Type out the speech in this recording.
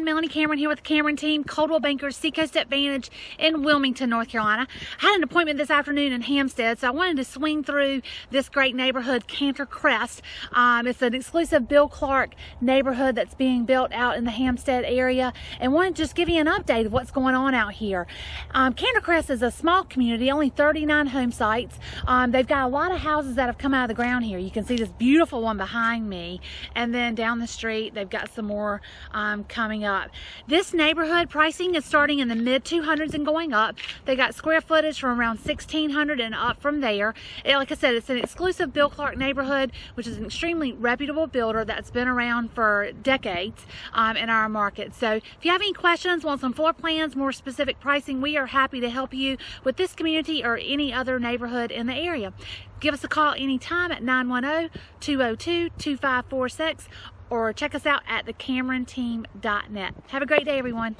everyone, Melanie Cameron here with the Cameron team, Coldwell Bankers, Seacoast Advantage in Wilmington, North Carolina. I had an appointment this afternoon in Hampstead, so I wanted to swing through this great neighborhood, Canter Crest. It's an exclusive Bill Clark neighborhood that's being built out in the Hampstead area, and wanted to just give you an update of what's going on out here. Canter Crest is a small community, only 39 home sites. They've got a lot of houses that have come out of the ground here. You can see this beautiful one behind me, and then down the street they've got some more coming up. This neighborhood pricing is starting in the mid 200s and going up. They got square footage from around 1,600 and up from there. Like I said, it's an exclusive Bill Clark neighborhood, which is an extremely reputable builder that's been around for decades in our market. So if you have any questions, want some floor plans, more specific pricing, we are happy to help you with this community or any other neighborhood in the area. Give us a call anytime at 910-202-2546 or check us out at thecameronteam.net. Have a great day, everyone.